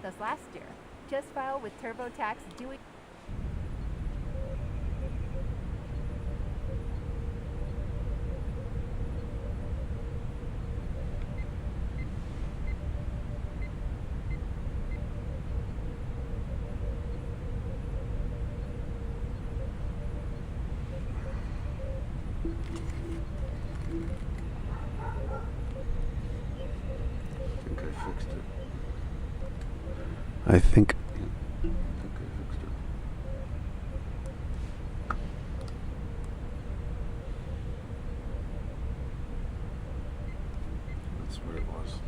us last year. Just file with TurboTax doing. I think that's what it was.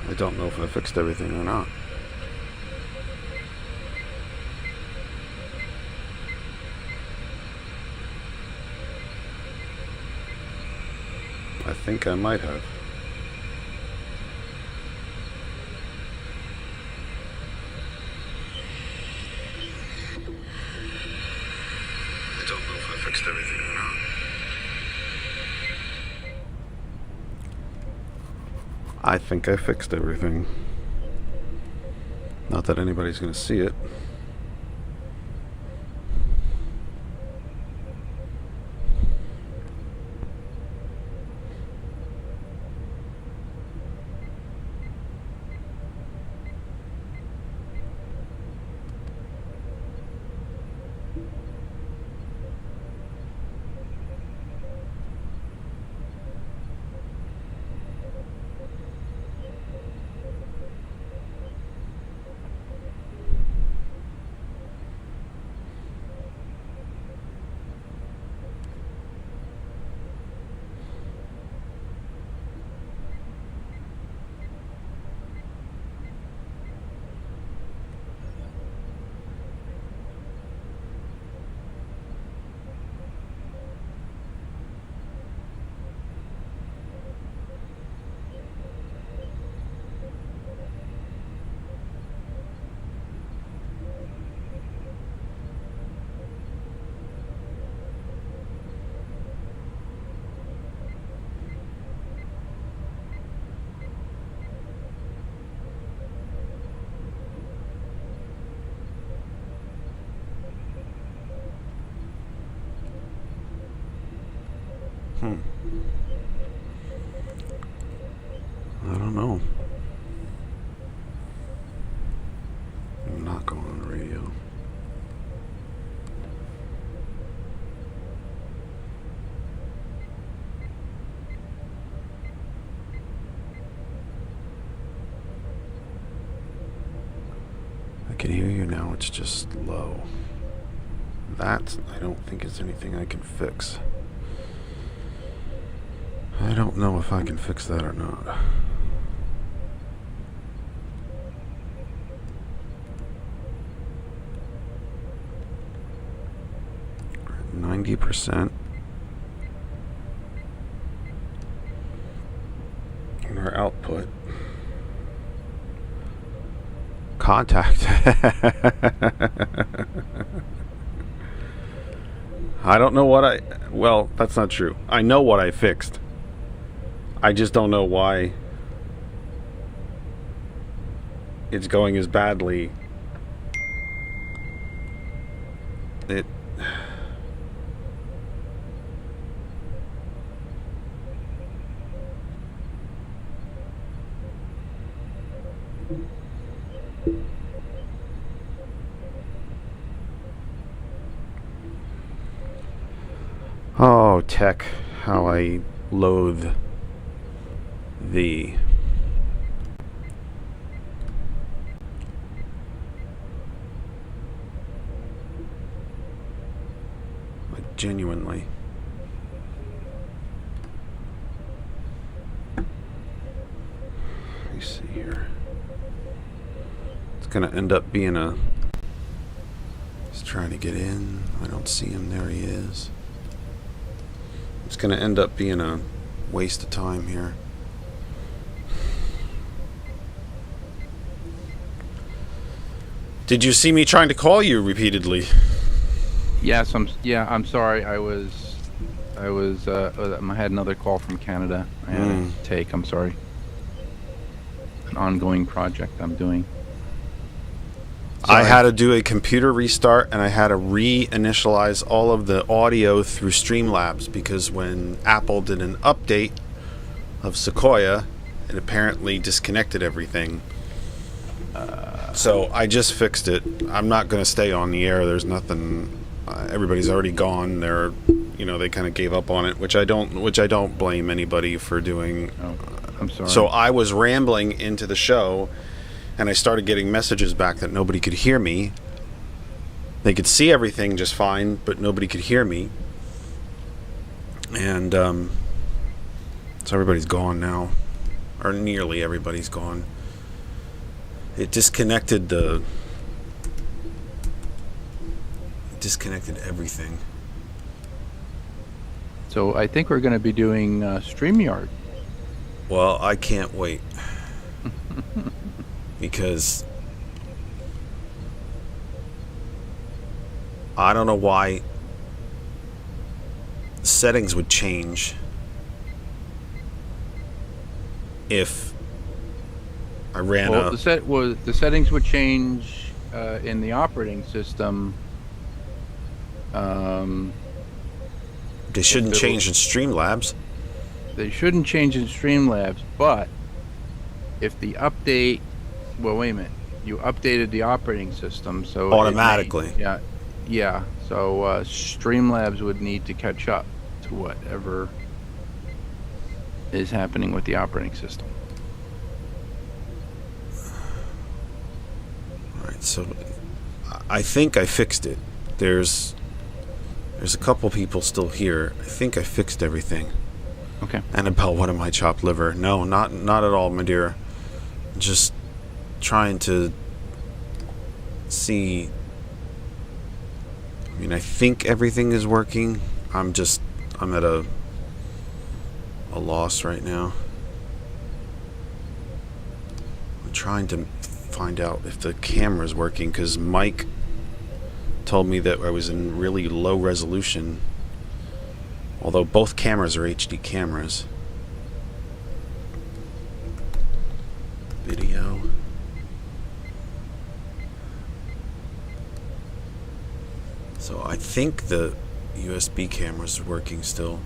I don't know if I fixed everything or not. I think I might have. I don't know if I fixed everything or not. I think I fixed everything. Not that anybody's going to see it. know. I'm not going on the radio. I can hear you now, it's just low. That, I don't think is anything I can fix. I don't know if I can fix that or not. We're at 90%. And our output. Contact. I don't know what well, that's not true. I know what I fixed. I just don't know why it's going as badly. Oh, tech, how I loathe thee. Like, genuinely. Let me see here. It's gonna end up being a... He's trying to get in. I don't see him. There he is. It's going to end up being a waste of time here. Did you see me trying to call you repeatedly? Yes, I'm sorry. I had another call from Canada I had to take. I'm sorry. An ongoing project I'm doing. I had to do a computer restart, and I had to reinitialize all of the audio through Streamlabs, because when Apple did an update of Sequoia, it apparently disconnected everything. So I just fixed it. I'm not going to stay on the air. There's nothing. Everybody's already gone. They kind of gave up on it, which I don't blame anybody for doing. Oh, I'm sorry. So I was rambling into the show, and I started getting messages back that nobody could hear me. They could see everything just fine, but nobody could hear me. And so everybody's gone now, or nearly everybody's gone. It disconnected everything. So I think we're going to be doing StreamYard. Well, I can't wait. Because I don't know why settings would change if I ran the settings would change in the operating system. They shouldn't change in Streamlabs. They shouldn't change in Streamlabs, but if the update... Well, wait a minute. You updated the operating system, so... Automatically. Yeah. So Streamlabs would need to catch up to whatever is happening with the operating system. Alright, so I think I fixed it. There's a couple people still here. I think I fixed everything. Okay. Annabelle, what am I, chopped liver? No, not at all, my dear. Just trying to see. I mean, I think everything is working. I'm at a loss right now. I'm trying to find out if the camera's working, because Mike told me that I was in really low resolution, although both cameras are HD cameras. Video. So I think the USB camera's working still.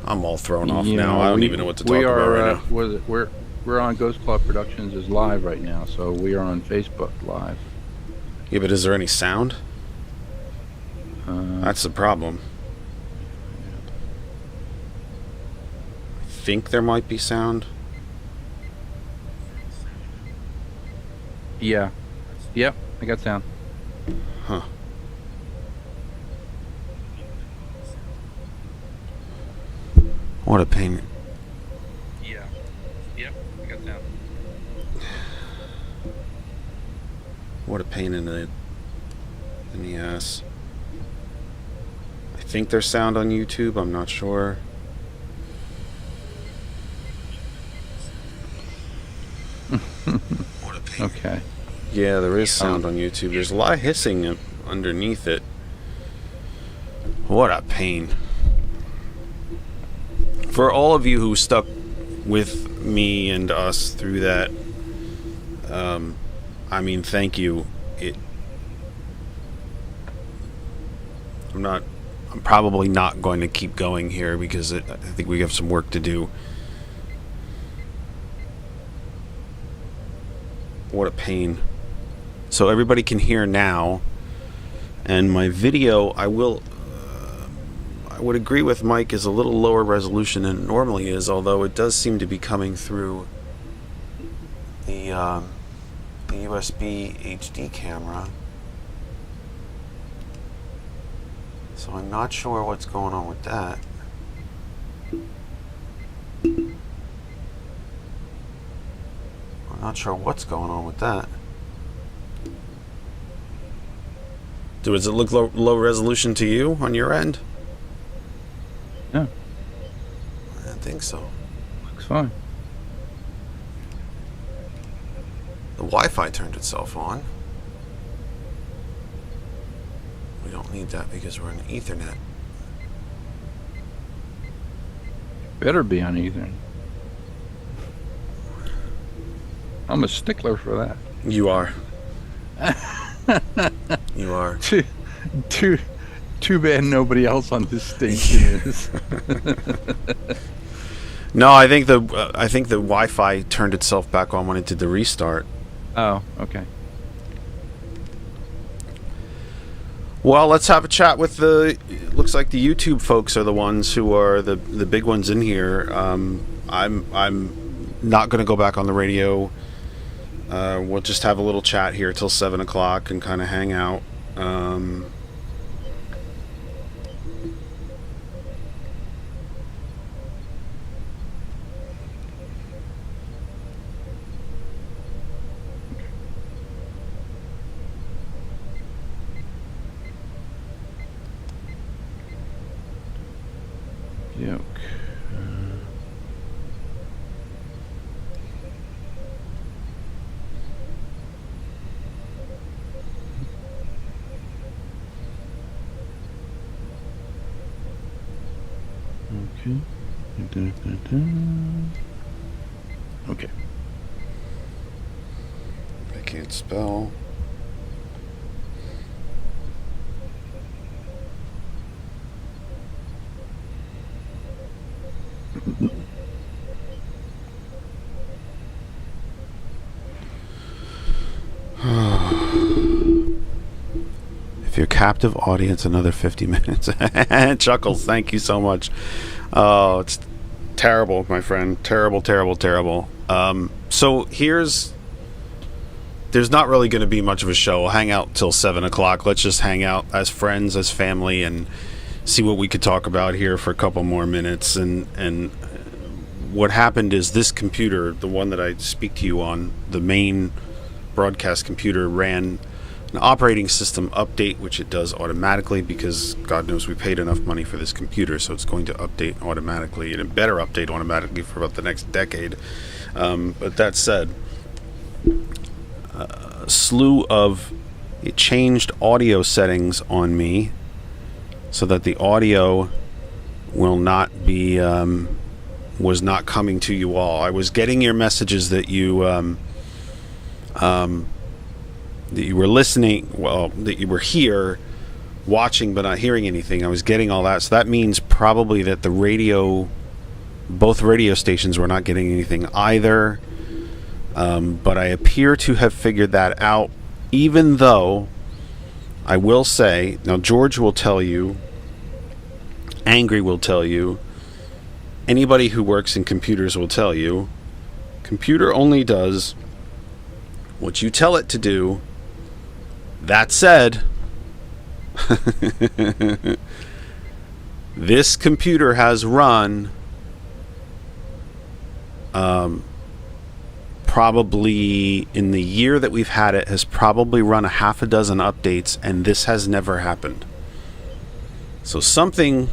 I'm all thrown off You now. know, I don't we- even know what to talk we about are, right now. what is it? We're on Ghost Club Productions is live right now, so we are on Facebook live. Yeah, but is there any sound? That's the problem. I think there might be sound. Yeah. Yep, I got sound. Huh. What a pain. Yeah. Yep, I got sound. What a pain in the ass. I think there's sound on YouTube. I'm not sure. What a pain. Okay. Yeah, there is sound on YouTube. There's a lot of hissing underneath it. What a pain. For all of you who stuck with me and us through that, I mean, thank you. I'm probably not going to keep going here because I think we have some work to do. What a pain. So everybody can hear now, and my video, I would agree with Mike, is a little lower resolution than it normally is, although it does seem to be coming through the USB HD camera. So I'm not sure what's going on with that. I'm not sure what's going on with that. Does it look low resolution to you on your end? No, I don't think so. looks fine. The Wi-Fi turned itself on. We don't need that because we're in Ethernet. Better be on Ethernet. I'm a stickler for that. You are. You are. Too bad nobody else on this station is. No, I think the Wi-Fi turned itself back on when it did the restart. Oh, okay. Well, let's have a chat with looks like the YouTube folks are the ones who are the big ones in here. I'm not going to go back on the radio. We'll just have a little chat here till 7 o'clock and kind of hang out. Yoke. Okay. Okay. I can't spell. If you're captive audience, another 50 minutes. Chuckles, thank you so much. Oh, it's terrible, my friend. Terrible, terrible, terrible. So there's not really going to be much of a show. We'll hang out till 7 o'clock. Let's just hang out as friends, as family, and see what we could talk about here for a couple more minutes. And what happened is this computer, the one that I speak to you on, the main broadcast computer, ran an operating system update, which it does automatically because God knows we paid enough money for this computer, so it's going to update automatically, and it better update automatically for about the next decade. But that said, a slew of it changed audio settings on me so that the audio will not be was not coming to you all. I was getting your messages that you were listening, well, that you were here, watching but not hearing anything. I was getting all that. So that means probably that both radio stations were not getting anything either. But I appear to have figured that out, even though I will say, now George will tell you, Angry will tell you, anybody who works in computers will tell you, computer only does what you tell it to do. That said, this computer has run probably, in the year that we've had it, has probably run a half a dozen updates, and this has never happened. So something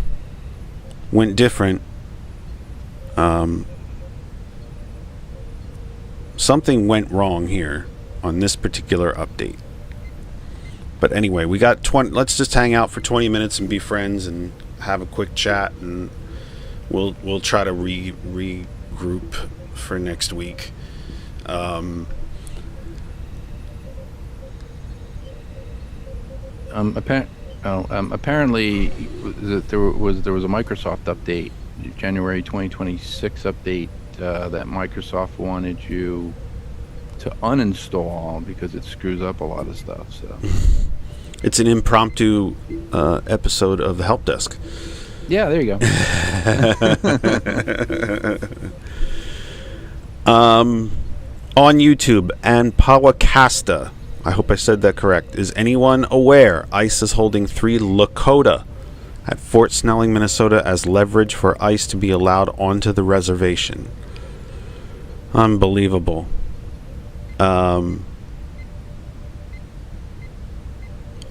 went different. Something went wrong here on this particular update. But anyway, we got 20. Let's just hang out for 20 minutes and be friends and have a quick chat, and we'll try to regroup for next week. Apparently, there was a Microsoft update, January 2026 update, that Microsoft wanted you to uninstall because it screws up a lot of stuff. So it's an impromptu episode of the Help Desk. Yeah, there you go. On YouTube and Powakasta, I hope I said that correct. Is anyone aware ICE is holding 3 Lakota at Fort Snelling, Minnesota as leverage for ICE to be allowed onto the reservation? Unbelievable.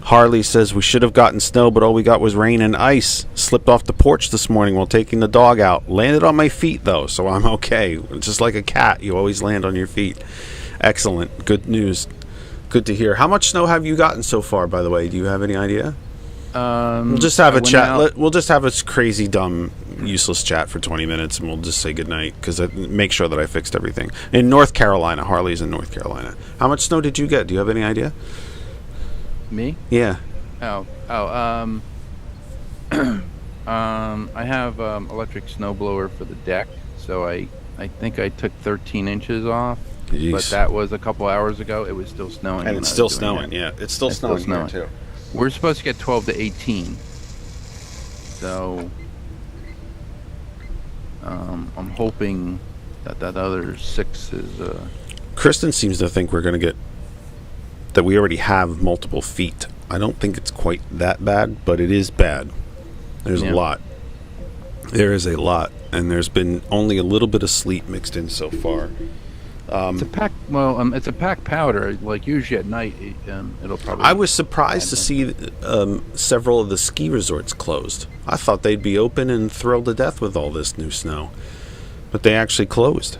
Harley says we should have gotten snow, but all we got was rain and ice. Slipped off the porch this morning while taking the dog out. Landed on my feet, though, so I'm okay. Just like a cat, you always land on your feet. Excellent. Good news. Good to hear. How much snow have you gotten so far, by the way? Do you have any idea? We'll just have a chat. We'll just have a crazy, dumb, useless chat for 20 minutes, and we'll just say goodnight, because make sure that I fixed everything. In North Carolina. Harley's in North Carolina. How much snow did you get? Do you have any idea? Me? Yeah. I have electric snowblower for the deck, so I think I took 13 inches off. Jeez. But that was a couple hours ago. It was still snowing. And it's still snowing, yeah. It's still snowing here, too. We're supposed to get 12 to 18. So I'm hoping that other 6 is... Kristen seems to think we're going to get... that we already have multiple feet. I don't think it's quite that bad, but it is bad. There's a lot. There is a lot. And there's been only a little bit of sleet mixed in so far. It's a pack. Well, it's a pack powder. Like usually at night, it'll probably. I was surprised to see several of the ski resorts closed. I thought they'd be open and thrilled to death with all this new snow, but they actually closed.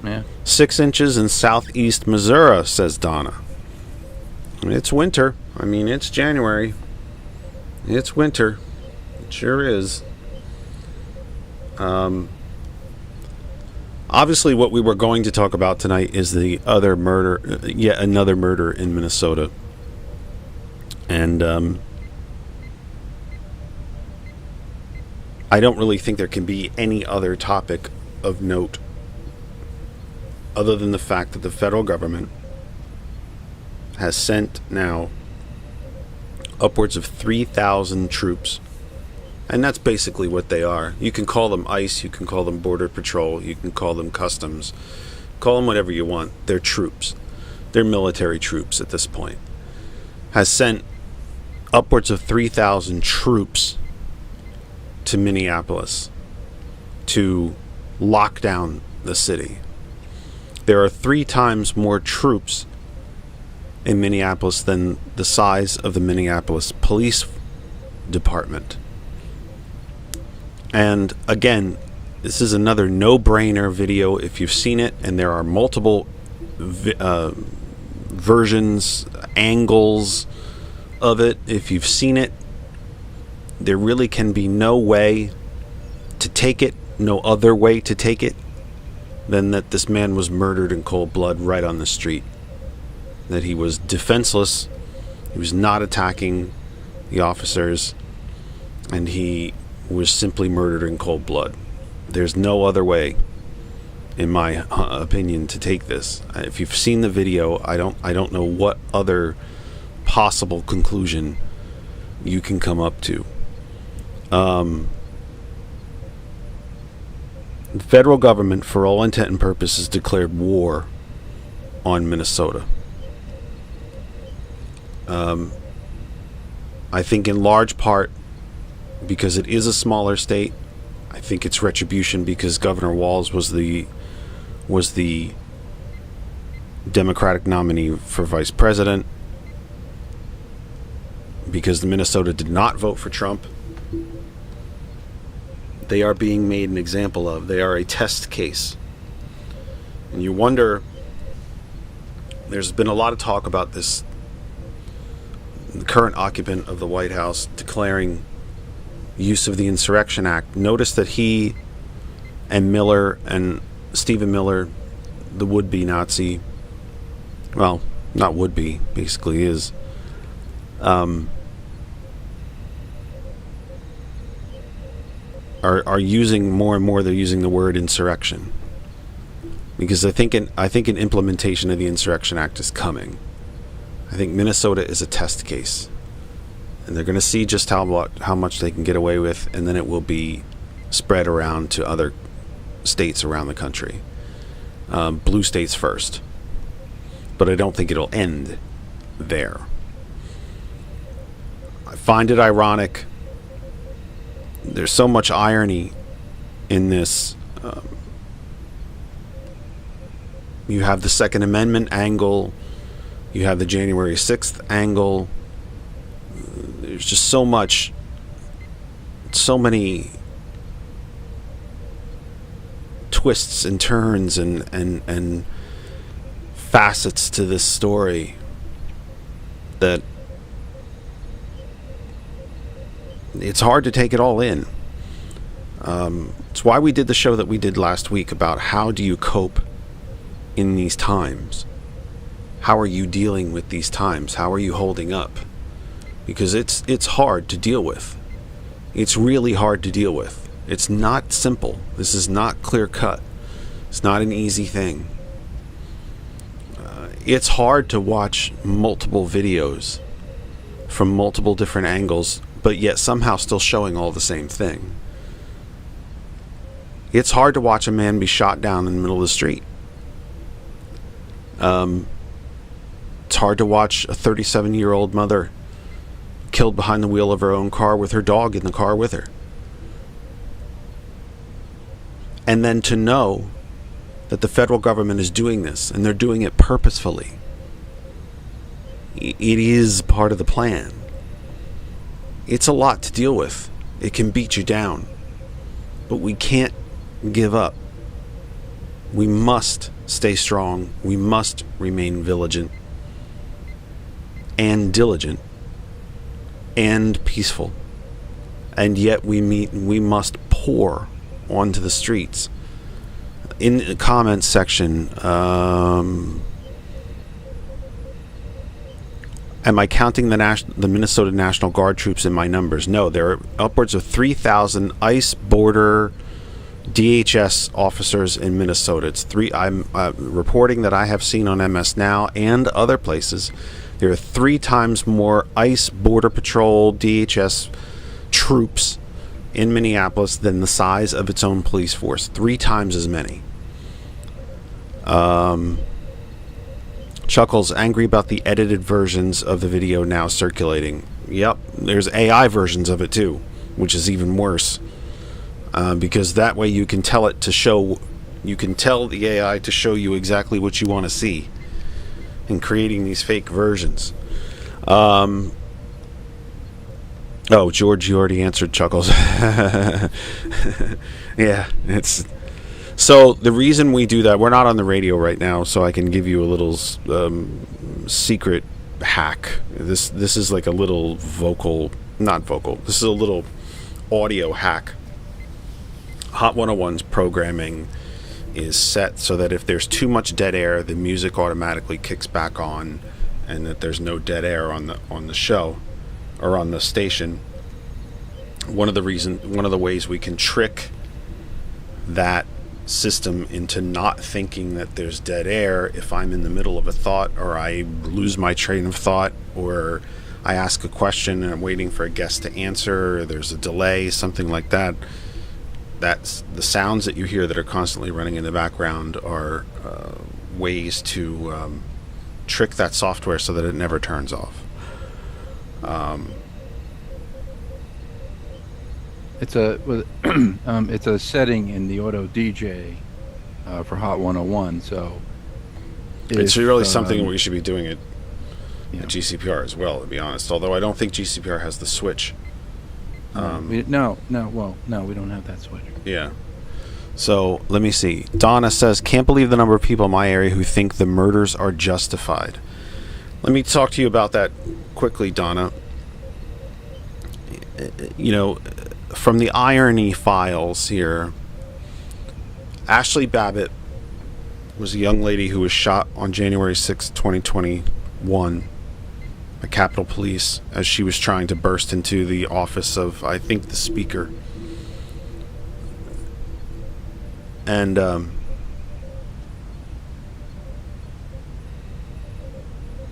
Yeah. 6 inches in southeast Missouri, says Donna. It's winter. I mean, it's January. It's winter. It sure is. Obviously, what we were going to talk about tonight is the other murder, yet another murder in Minnesota. And I don't really think there can be any other topic of note other than the fact that the federal government has sent now upwards of 3,000 troops. And that's basically what they are. You can call them ICE, you can call them Border Patrol, you can call them Customs. Call them whatever you want. They're troops. They're military troops at this point. Has sent upwards of 3,000 troops to Minneapolis to lock down the city. There are 3 times more troops in Minneapolis than the size of the Minneapolis Police Department. And again, this is another no-brainer video if you've seen it, and there are multiple versions, angles of it. If you've seen it, there really can be no way to take it, no other way to take it, than that this man was murdered in cold blood right on the street. That he was defenseless, he was not attacking the officers, and he was simply murdered in cold blood. There's no other way, in my opinion, to take this. If you've seen the video, I don't know what other possible conclusion you can come up to. The federal government, for all intent and purposes, declared war on Minnesota. I think in large part because it is a smaller state. I think it's retribution because Governor Walz was the Democratic nominee for vice president, because the Minnesota did not vote for Trump. They are being made an example of. They are a test case. And you wonder, there's been a lot of talk about this, the current occupant of the White House declaring use of the Insurrection Act. Notice that he and Miller and Stephen Miller, the would-be Nazi, well, not would-be, basically is, are using more and more. They're using the word insurrection, because I think an implementation of the Insurrection Act is coming. I think Minnesota is a test case, and they're going to see just how much they can get away with, and then it will be spread around to other states around the country. Blue states first, but I don't think it'll end there. I find it ironic. There's so much irony in this. You have the Second Amendment angle. You have the January 6th angle. There's just so many twists and turns and facets to this story that it's hard to take it all in. It's why we did the show that we did last week about how do you cope in these times. How are you dealing with these times? How are you holding up? Because it's hard to deal with. It's really hard to deal with. It's not simple. This is not clear cut. It's not an easy thing. It's hard to watch multiple videos from multiple different angles, but yet somehow still showing all the same thing. It's hard to watch a man be shot down in the middle of the street. It's hard to watch a 37-year-old mother killed behind the wheel of her own car with her dog in the car with her. And then to know that the federal government is doing this, and they're doing it purposefully. It is part of the plan. It's a lot to deal with. It can beat you down. But we can't give up. We must stay strong. We must remain vigilant and diligent and peaceful. And yet we must pour onto the streets. In the comments section, am I counting the Minnesota National Guard troops in my numbers? No, there are upwards of 3,000 ICE, border, DHS officers in Minnesota. I'm reporting that I have seen on MS Now and other places. There are 3 times more ICE, Border Patrol, DHS troops in Minneapolis than the size of its own police force. 3 times as many. Chuckles, angry about the edited versions of the video now circulating. Yep, there's AI versions of it too, which is even worse. Because that way you can tell the AI to show you exactly what you want to see in creating these fake versions. Oh, George, you already answered, Chuckles. Yeah, it's... So the reason we do that, we're not on the radio right now, so I can give you a little secret hack. This is like a little this is a little audio hack. Hot 101's programming is set so that if there's too much dead air, the music automatically kicks back on, and that there's no dead air on the show. or on the station, one of the ways we can trick that system into not thinking that there's dead air if I'm in the middle of a thought, or I lose my train of thought, or I ask a question and I'm waiting for a guest to answer, or there's a delay, something like that. That's the sounds that you hear that are constantly running in the background are ways to trick that software so that it never turns off. It's a setting in the Auto DJ for Hot 101. So it's really something we should be doing at GCPR as well, to be honest. Although I don't think GCPR has the switch. We don't have that switch. Yeah. So let me see. Donna says, "Can't believe the number of people in my area who think the murders are justified." Let me talk to you about that quickly, Donna. You know, from the irony files here, Ashley Babbitt was a young lady who was shot on January 6, 2021 by Capitol Police as she was trying to burst into the office of, I think, the speaker. And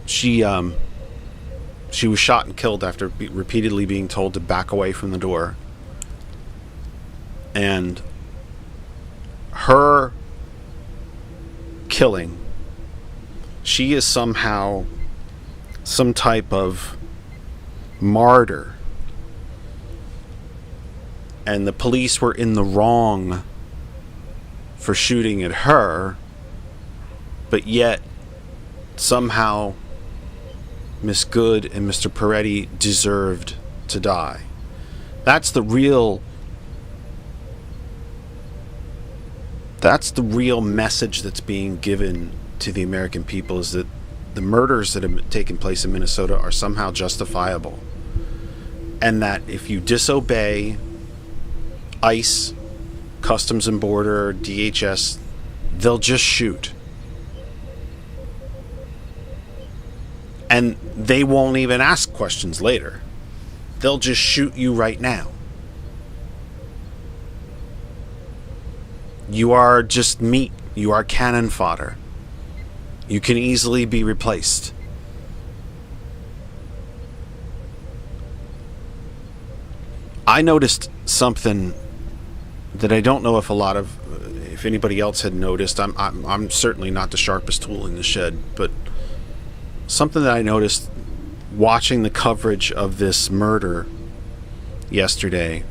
she was shot and killed after repeatedly being told to back away from the door. And her killing, she is somehow some type of martyr. And the police were in the wrong for shooting at her, but yet somehow Miss Good and Mr. Peretti deserved to die. That's the real message that's being given to the American people, is that the murders that have taken place in Minnesota are somehow justifiable, and that if you disobey ICE, Customs and Border, DHS, they'll just shoot. And they won't even ask questions later. They'll just shoot you right now. You are just meat. You are cannon fodder. You can easily be replaced. I noticed something that I don't know if anybody else had noticed. I'm certainly not the sharpest tool in the shed, but something that I noticed watching the coverage of this murder yesterday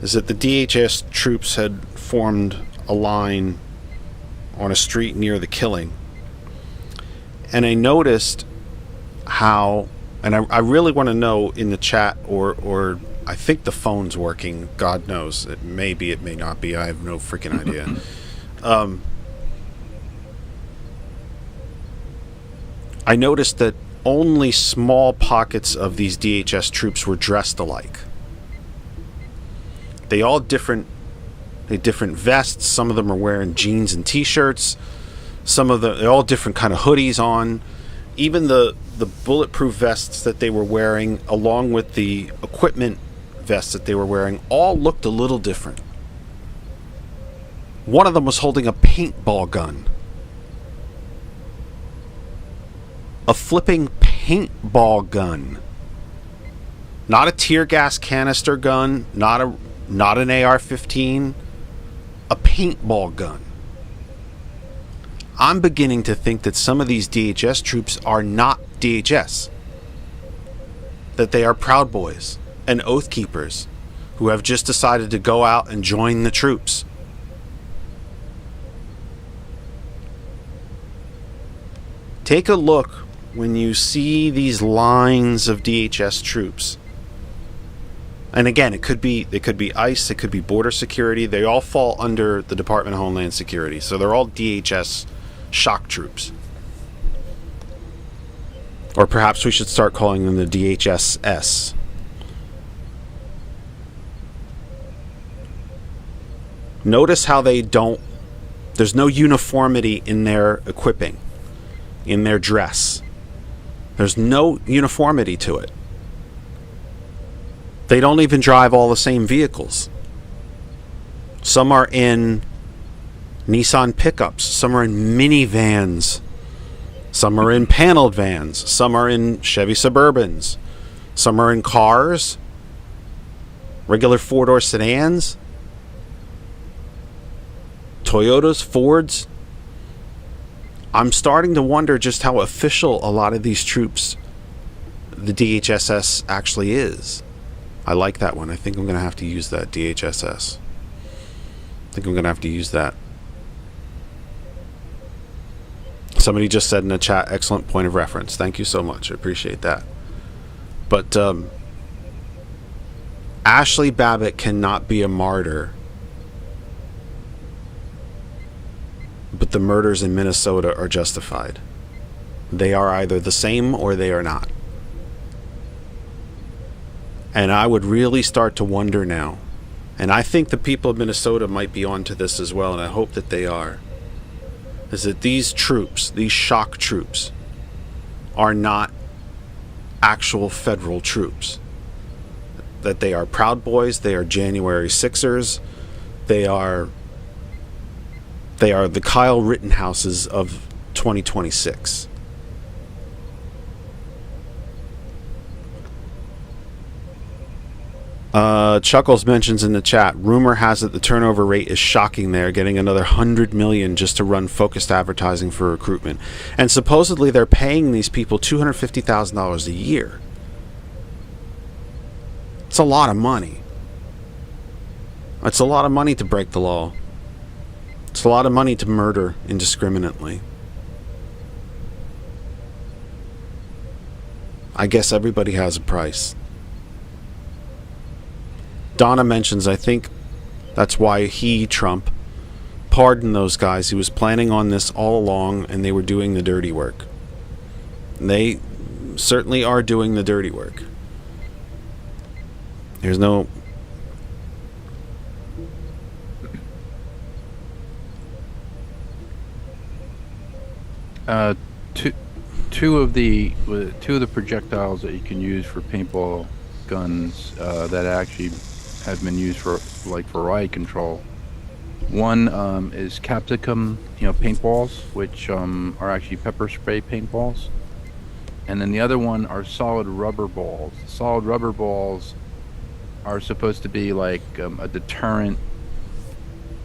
is that the DHS troops had formed a line on a street near the killing. And I noticed how, and I really want to know in the chat, or I think the phone's working. God knows. It may be, it may not be. I have no freaking idea. I noticed that only small pockets of these DHS troops were dressed alike. They all different vests. Some of them are wearing jeans and t-shirts. They're all different kind of hoodies on. Even the bulletproof vests that they were wearing, along with the equipment vests that they were wearing, all looked a little different. One of them was holding a paintball gun. A flipping paintball gun. Not a tear gas canister gun, not an AR-15, a paintball gun. I'm beginning to think that some of these DHS troops are not DHS. That they are Proud Boys and Oath Keepers who have just decided to go out and join the troops. Take a look when you see these lines of DHS troops. And again, it could be ICE, it could be Border Security. They all fall under the Department of Homeland Security. So they're all DHS shock troops. Or perhaps we should start calling them the DHSS. Notice how there's no uniformity in their equipping, in their dress. There's no uniformity to it. They don't even drive all the same vehicles. Some are in Nissan pickups. Some are in minivans. Some are in paneled vans. Some are in Chevy Suburbans. Some are in cars. Regular four-door sedans. Toyotas, Fords. I'm starting to wonder just how official a lot of these troops, the DHSS, actually is. I like that one. I think I'm going to have to use that, DHSS. I think I'm going to have to use that. Somebody just said in the chat, excellent point of reference. Thank you so much. I appreciate that. But Ashley Babbitt cannot be a martyr. But the murders in Minnesota are justified. They are either the same or they are not. And I would really start to wonder now, and I think the people of Minnesota might be onto this as well, and I hope that they are, is that these troops, these shock troops, are not actual federal troops. That they are Proud Boys, they are January 6ers, they are the Kyle Rittenhouses of 2026. Chuckles mentions in the chat, rumor has it the turnover rate is shocking. They're getting another $100 million just to run focused advertising for recruitment. And supposedly they're paying these people $250,000 a year. It's a lot of money. It's a lot of money to break the law. It's a lot of money to murder indiscriminately. I guess everybody has a price. Donna mentions, I think that's why Trump, pardoned those guys. He was planning on this all along, and they were doing the dirty work. They certainly are doing the dirty work. There's no... Two of the projectiles that you can use for paintball guns that actually have been used for riot control. One is capsicum, paintballs, which are actually pepper spray paintballs, and then the other one are solid rubber balls. Solid rubber balls are supposed to be like a deterrent.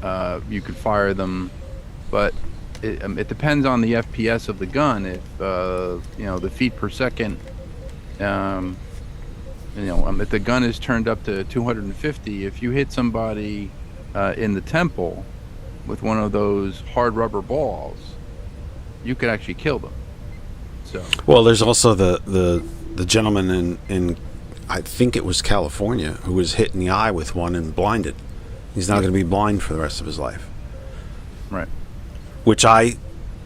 You could fire them, but it depends on the FPS of the gun. If the feet per second, if the gun is turned up to 250, if you hit somebody in the temple with one of those hard rubber balls, you could actually kill them. So well, there's also the gentleman in I think it was California who was hit in the eye with one and blinded. He's not going to be blind for the rest of his life. Right. Which I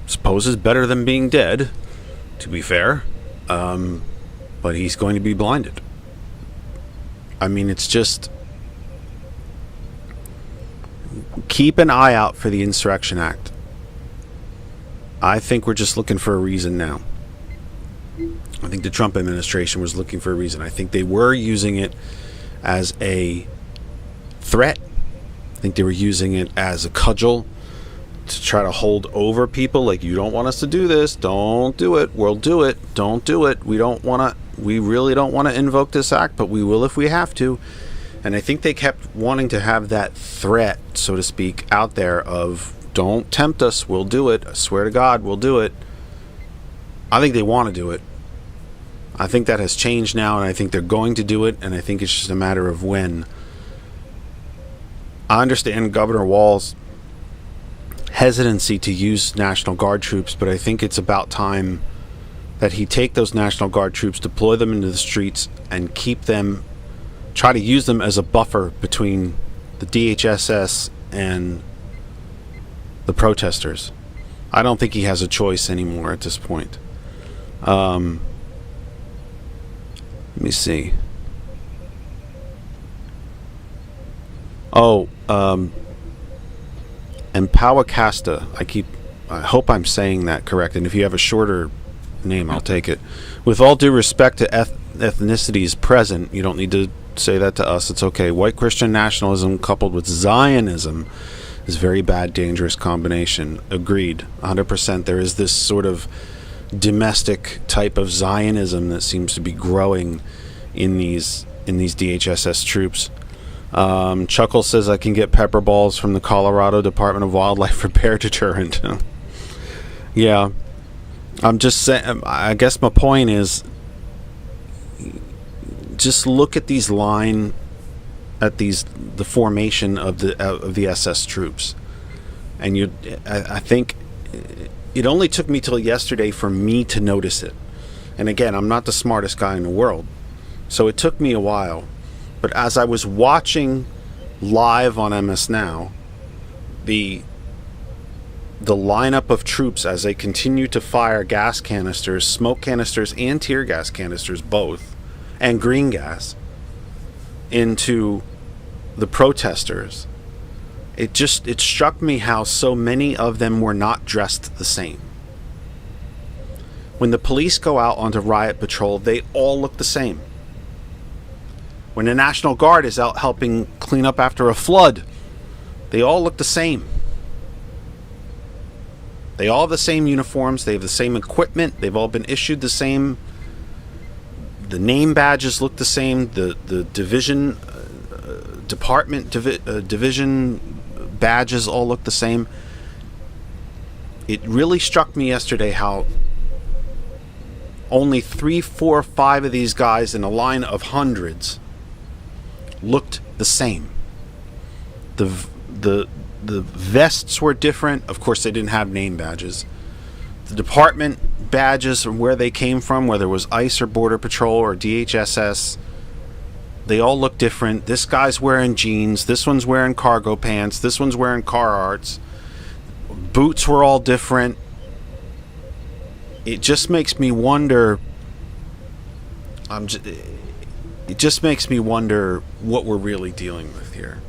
suppose is better than being dead, to be fair. But he's going to be blinded. I mean, it's just... Keep an eye out for the Insurrection Act. I think we're just looking for a reason now. I think the Trump administration was looking for a reason. I think they were using it as a threat. I think they were using it as a cudgel to try to hold over people. Like, you don't want us to do this. Don't do it. We'll do it. Don't do it. We really don't want to invoke this act, but we will if we have to. And I think they kept wanting to have that threat, so to speak, out there of, don't tempt us. We'll do it. I swear to God, we'll do it. I think they want to do it. I think that has changed now, and I think they're going to do it, and I think it's just a matter of when. I understand Governor Walz's hesitancy to use National Guard troops, but I think it's about time that he take those National Guard troops, deploy them into the streets, and keep them, try to use them as a buffer between the DHSS and the protesters. I don't think he has a choice anymore at this point. Let me see. And Powacasta, I hope I'm saying that correct, and if you have a shorter name, I'll take it. With all due respect to ethnicities present, you don't need to say that to us. It's okay. White Christian nationalism coupled with Zionism is a very bad, dangerous combination. Agreed. 100%. There is this sort of domestic type of Zionism that seems to be growing in these DHSS troops. Chuckle says I can get pepper balls from the Colorado Department of Wildlife for bear deterrent. Yeah, I'm just saying. I guess my point is, just look at the formation of the SS troops, and I think it only took me till yesterday for me to notice it. And again, I'm not the smartest guy in the world, so it took me a while. But as I was watching live on MS Now, the lineup of troops as they continue to fire gas canisters, smoke canisters, and tear gas canisters, both, and green gas, into the protesters, it struck me how so many of them were not dressed the same. When the police go out onto riot patrol, they all look the same. When the National Guard is out helping clean up after a flood, they all look the same. They all have the same uniforms. They have the same equipment. They've all been issued the same. The name badges look the same. The division, division badges all look the same. It really struck me yesterday how only 3, 4, 5 of these guys in a line of hundreds looked the same. The vests were different. Of course, they didn't have name badges. The department badges and where they came from, whether it was ICE or Border Patrol or DHSS, they all look different. This guy's wearing jeans. This one's wearing cargo pants. This one's wearing Carhartts. Boots were all different. It just makes me wonder. It just makes me wonder what we're really dealing with here.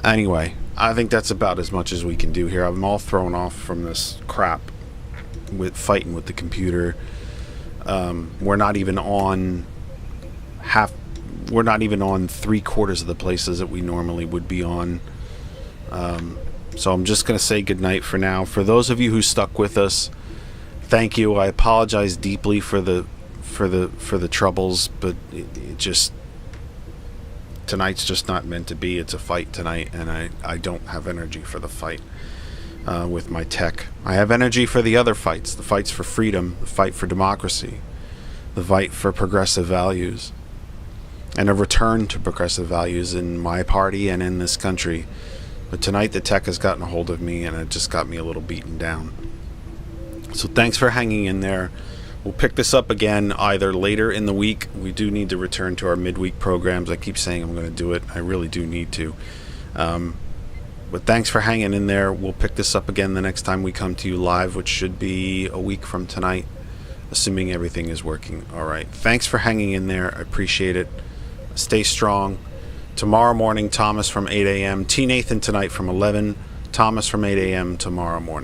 Anyway, I think that's about as much as we can do here. I'm all thrown off from this crap with fighting with the computer. We're not even on We're not even on 3/4 of the places that we normally would be on. So I'm just going to say goodnight for now. For those of you who stuck with us, thank you. I apologize deeply for the troubles, but it just, tonight's just not meant to be. It's a fight tonight, and I don't have energy for the fight with my tech. I have energy for the other fights, the fights for freedom, the fight for democracy, the fight for progressive values, and a return to progressive values in my party and in this country. But tonight the tech has gotten a hold of me, and it just got me a little beaten down. So thanks for hanging in there. We'll pick this up again either later in the week. We do need to return to our midweek programs. I keep saying I'm going to do it. I really do need to. But thanks for hanging in there. We'll pick this up again the next time we come to you live, which should be a week from tonight, assuming everything is working. All right. Thanks for hanging in there. I appreciate it. Stay strong. Tomorrow morning, Thomas from 8 a.m. T. Nathan tonight from 11. Thomas from 8 a.m. tomorrow morning.